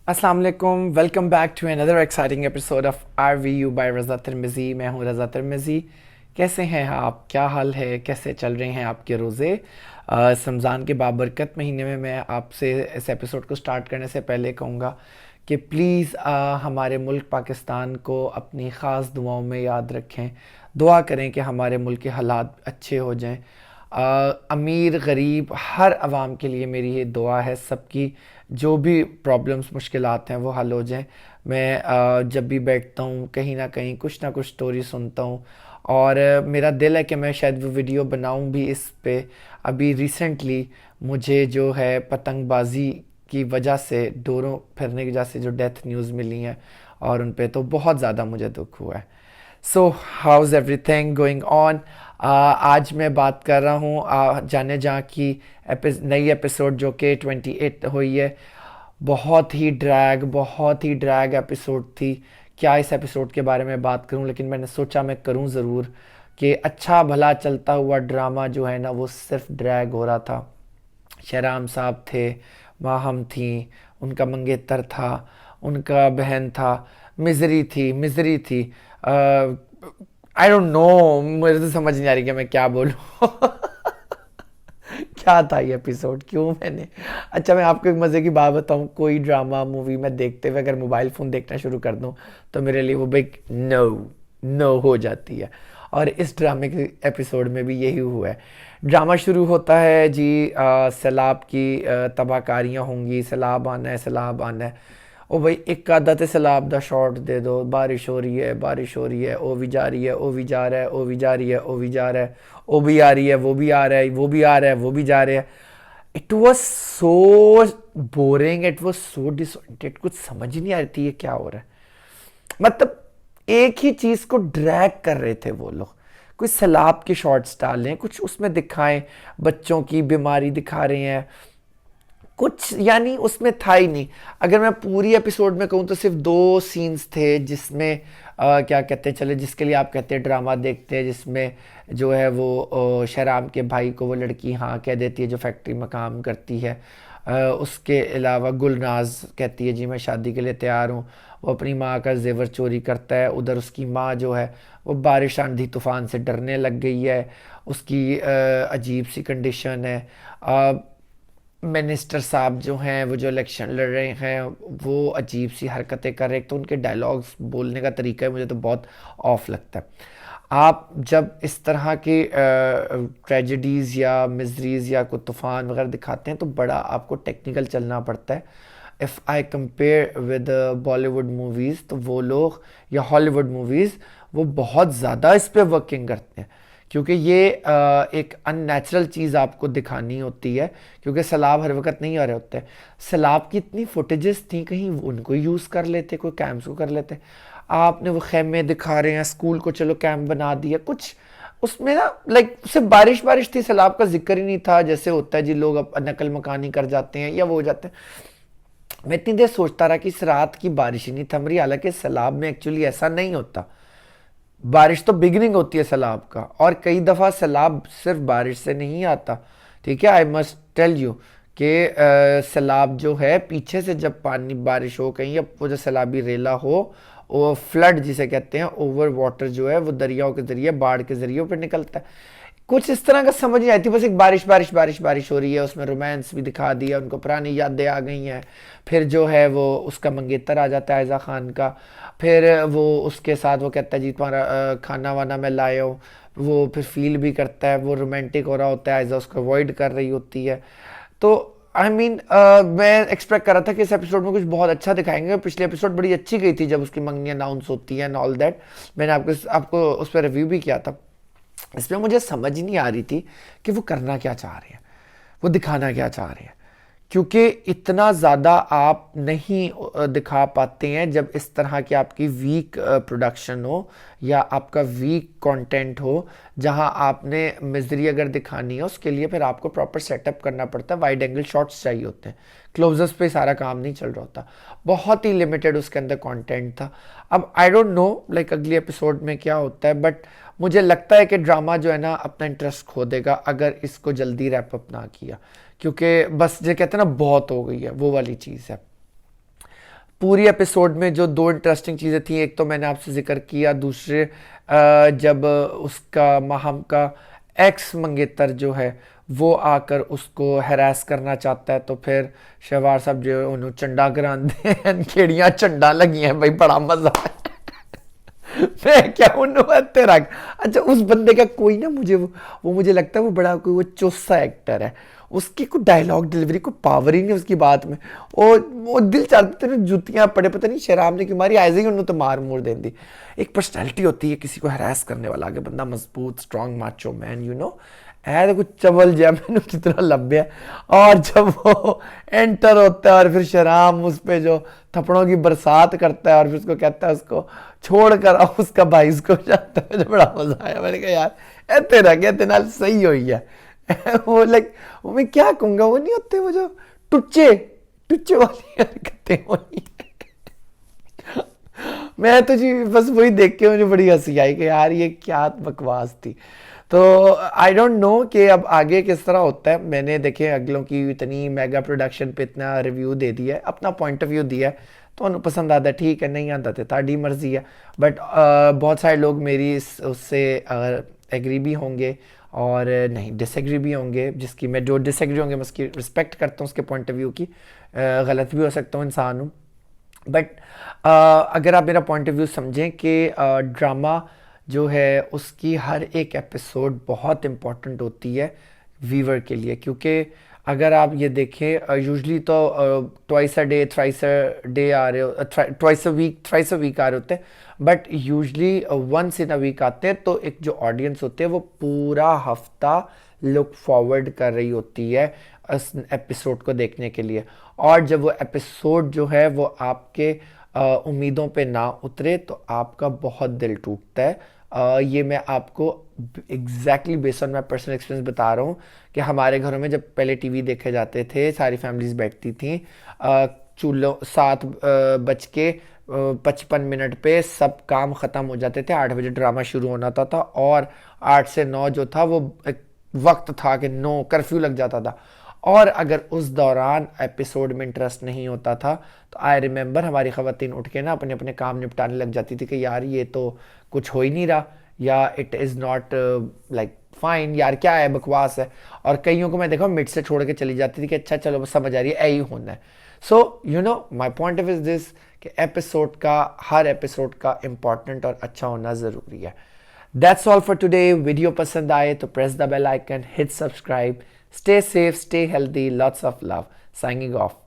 अस्सलाम वालेकुम, welcome back to another exciting episode of RVU by Raza Tirmizi. मैं हूँ रज़ा तिरमिज़ी। कैसे हैं आप? क्या हाल है? कैसे चल रहे हैं आपके रोज़े? इस रमज़ान के बाबरकत महीने में मैं आपसे इस एपिसोड को स्टार्ट करने से पहले कहूँगा कि प्लीज़ हमारे मुल्क पाकिस्तान को अपनी ख़ास दुआओं में याद रखें। दुआ करें कि हमारे मुल्क के हालात अच्छे हो जाएं। अमीर गरीब हर आवाम के लिए मेरी ये दुआ है, सबकी जो भी प्रॉब्लम्स मुश्किलात हैं वो हल हो जाएं। मैं जब भी बैठता हूँ कहीं ना कुछ स्टोरी सुनता हूँ और मेरा दिल है कि मैं शायद वो वीडियो बनाऊँ भी इस पे। अभी रिसेंटली मुझे जो है पतंगबाजी की वजह से, डोरों फिरने की वजह से जो डेथ न्यूज़ मिली है और उन पे तो बहुत ज़्यादा मुझे दुख हुआ है। सो हाउज़ एवरीथिंग गोइंग ऑन। आज मैं बात कर रहा हूँ जाने जहाँ की नई एपिसोड जो कि 28 हुई है। बहुत ही ड्रैग एपिसोड थी। क्या इस एपिसोड के बारे में बात करूं, लेकिन मैंने सोचा मैं करूं ज़रूर कि अच्छा भला चलता हुआ ड्रामा जो है ना वो सिर्फ ड्रैग हो रहा था। शहराम साहब थे, माहम थी, उनका मंगेतर था, उनका बहन था, मिजरी थी। आई डोंट नो, मुझे तो समझ नहीं आ रही कि मैं क्या बोलूं। क्या था ये एपिसोड, क्यों मैंने। अच्छा, मैं आपको एक मज़े की बात बताऊं, कोई ड्रामा मूवी मैं देखते हुए अगर मोबाइल फ़ोन देखना शुरू कर दूं तो मेरे लिए वो बिग नो नो हो जाती है। और इस ड्रामे के एपिसोड में भी यही हुआ है। ड्रामा शुरू होता है जी, सैलाब की तबाहकारियाँ होंगी, सैलाब आना है। ओ भाई, एक आधा तो सैलाब दा शॉट दे दो, बारिश हो रही है, बारिश हो रही है, ओ भी जा रही है, ओ भी जा रहा है, ओ भी जा रही है, ओ भी जा रहा है, ओ भी आ रही है, वो भी आ रहा है, वो भी आ रहा है, वो भी जा रहे हैं। It was so boring, it was so disoriented, कुछ समझ ही नहीं आ रही थी ये क्या हो रहा है। मतलब एक ही चीज को ड्रैग कर रहे थे वो लोग। कुछ सैलाब के शॉट्स डालें, कुछ उसमें दिखाएं, बच्चों की बीमारी दिखा रहे हैं, कुछ यानी उसमें था ही नहीं। अगर मैं पूरी एपिसोड में कहूँ तो सिर्फ दो सीन्स थे जिसमें क्या कहते हैं, चले जिसके लिए आप कहते हैं ड्रामा देखते हैं, जिसमें जो है वो शहराम के भाई को वो लड़की हाँ कह देती है जो फैक्ट्री में काम करती है। उसके अलावा गुलनाज कहती है जी मैं शादी के लिए तैयार हूँ। वो अपनी माँ का जेवर चोरी करता है। उधर उसकी माँ जो है वो बारिश आंधी तूफान से डरने लग गई है। उसकी अजीब सी कंडीशन है। मिनिस्टर साहब जो हैं वो जो इलेक्शन लड़ रहे हैं वो अजीब सी हरकतें कर रहे हैं। तो उनके डायलॉग्स बोलने का तरीका है मुझे तो बहुत ऑफ लगता है। आप जब इस तरह के ट्रेजेडीज़ या मिजरीज़ या कोई तूफ़ान वगैरह दिखाते हैं तो बड़ा आपको टेक्निकल चलना पड़ता है। If I compare with Bollywood movies तो वो लोग या हॉलीवुड मूवीज़ वो बहुत ज़्यादा इस पे वर्किंग करते हैं, क्योंकि ये एक अननेचुरल चीज़ आपको दिखानी होती है। क्योंकि सैलाब हर वक्त नहीं आ रहे होते। सैलाब की इतनी फुटेजेस थी, कहीं उनको यूज़ कर लेते, कोई कैम्प्स को कर लेते। आपने वो खेमे दिखा रहे हैं, स्कूल को चलो कैंप बना दिया, कुछ उसमें ना लाइक सिर्फ बारिश बारिश थी, सैलाब का जिक्र ही नहीं था। जैसे होता है जी लोग अब नकल मकानी कर जाते हैं या वो हो जाते हैं। मैं इतनी देर सोचता रहा कि इस रात की बारिश ही नहीं थम रही, हालांकि सैलाब में एक्चुअली ऐसा नहीं होता। बारिश तो बिगिनिंग होती है सैलाब का, और कई दफ़ा सैलाब सिर्फ बारिश से नहीं आता। ठीक है, आई मस्ट टेल यू कि सैलाब जो है पीछे से जब पानी बारिश हो कहीं, या वो जो सैलाबी रेला हो, वो फ्लड जिसे कहते हैं, ओवर वाटर जो है वो दरियाओं के जरिए, बाढ़ के जरिए ऊपर निकलता है। कुछ इस तरह का समझ नहीं आती, बस एक बारिश बारिश बारिश बारिश हो रही है, उसमें रोमांस भी दिखा दिया, उनको पुरानी यादें आ गई हैं। फिर जो है वो उसका मंगेतर आ जाता है आयज़ा खान का। फिर वो उसके साथ वो कहता है जी तुम्हारा खाना वाना मैं लाया हूँ। वो फिर फील भी करता है, वो रोमांटिक हो रहा होता है, आयज़ा उसको अवॉइड कर रही होती है। तो आई मीन मैं एक्सपेक्ट कर रहा था कि इस एपिसोड में कुछ बहुत अच्छा दिखाएंगे। पिछले एपिसोड बड़ी अच्छी गई थी जब उसकी मंगनी अनाउंस होती है एंड ऑल दैट। मैंने आपको आपको उस पर रिव्यू भी किया था। इसमें मुझे समझ ही नहीं आ रही थी कि वो करना क्या चाह रहे हैं, वो दिखाना क्या चाह रहे हैं। क्योंकि इतना ज़्यादा आप नहीं दिखा पाते हैं जब इस तरह की आपकी वीक प्रोडक्शन हो या आपका वीक कंटेंट हो। जहां आपने मिजरी अगर दिखानी है उसके लिए फिर आपको प्रॉपर सेटअप करना पड़ता है, वाइड एंगल शॉट्स चाहिए होते हैं, क्लोजर्स पे सारा काम नहीं चल रहा होता। बहुत ही लिमिटेड उसके अंदर कंटेंट था। अब आई डोंट नो लाइक अगली एपिसोड में क्या होता है, बट मुझे लगता है कि ड्रामा जो है ना अपना इंटरेस्ट खो देगा अगर इसको जल्दी रैप अप ना किया। क्योंकि बस जो कहते हैं ना बहुत हो गई है, वो वाली चीज़ है। पूरी एपिसोड में जो दो इंटरेस्टिंग चीज़ें थी, एक तो मैंने आपसे जिक्र किया, दूसरे जब उसका माहम का एक्स मंगेतर जो है वो आकर उसको हैरास करना चाहता है, तो फिर शहवार साहब जो है उन्होंने चंडा कराते हैं, खेड़ियाँ चंडा लगी हैं भाई, बड़ा मजा है। मैं क्या उन्होंने तेरा, अच्छा उस बंदे का कोई ना, मुझे वो मुझे लगता है वो बड़ा कोई वो चुस्सा एक्टर है, उसकी कोई डायलॉग डिलीवरी को पावर ही नहीं उसकी बात में। वो दिल चाहते थे जुतियां पड़े, पता नहीं शराब ने क्यों मारी, ऐसे ही उन्होंने तो मार मूर दे दी। एक पर्सनैलिटी होती है किसी को हरास करने वाला, आगे बंदा मजबूत strong macho man, you know, ऐ तो कुछ चबल जै मैंने कितना लभ्या। और जब वो एंटर होता है और फिर शराब उस पे जो थप्पड़ों की बरसात करता है और फिर उसको कहता है उसको छोड़ कर आओ, उसका भाई उसको जाता है, मुझे बड़ा मजा आया। मैंने कहा यार ए तेरा क्या तेरे नाल सही हुई है। वो लाइक वो मैं क्या कहूँगा, वो नहीं होते वो जो टुच्चे टुच्चे वाली हरकतें होनी। मैं तो जी बस वही देख के मुझे बड़ी हंसी आई कि यार ये क्या बकवास थी। तो आई डोंट नो कि अब आगे किस तरह होता है। मैंने देखे अगलों की इतनी मेगा प्रोडक्शन पे इतना रिव्यू दे दिया है, अपना पॉइंट ऑफ व्यू दिया है, तो उन्हें पसंद आता है ठीक है, नहीं आता तो ताड़ी मर्जी है। बट बहुत सारे लोग मेरी उससे एग्री भी होंगे और नहीं डिसएग्री भी होंगे, जिसकी मैं जो डिसएग्री होंगे मैं उसकी रिस्पेक्ट करता हूँ, उसके पॉइंट ऑफ व्यू की। गलत भी हो सकता हूँ, इंसान हूँ। बट अगर आप मेरा पॉइंट ऑफ व्यू समझें कि ड्रामा जो है उसकी हर एक एपिसोड बहुत इम्पॉर्टेंट होती है व्यूवर के लिए, क्योंकि अगर आप ये देखें यूजली तो twice a day thrice a day आ रहे हो, twice a week thrice a week आ रहे होते हैं, but usually once in a week आते हैं। तो एक जो ऑडियंस होती है वो पूरा हफ्ता लुक फॉरवर्ड कर रही होती है उस एपिसोड को देखने के लिए। और जब वो एपिसोड जो है वो आपके उम्मीदों पे ना उतरे तो आपका बहुत दिल टूटता है। ये मैं आपको exactly based on my personal experience बता रहा हूँ कि हमारे घरों में जब पहले टीवी देखे जाते थे, सारी फैमिलीज बैठती थी, चूल्हों 7:55 पे सब काम ख़त्म हो जाते थे, 8 बजे ड्रामा शुरू होना था और 8 से 9 जो था वो एक वक्त था कि 9 कर्फ्यू लग जाता था। और अगर उस दौरान एपिसोड में इंटरेस्ट नहीं होता था तो आई रिमेंबर हमारी ख़वातीन उठ के ना अपने अपने काम निपटाने लग जाती थी कि यार ये तो कुछ हो ही नहीं रहा, या it is not like fine, यार क्या है बकवास है। और कईयों को मैं देखा मिड से छोड़ के चली जाती थी कि अच्छा चलो बस समझ आ रही है, यही होना है। So you know my point of is this कि एपिसोड का हर एपिसोड का इम्पॉर्टेंट और अच्छा होना ज़रूरी है। That's all for today. Video पसंद आए तो press the bell icon, hit subscribe, stay safe, stay healthy, lots of love. Signing off.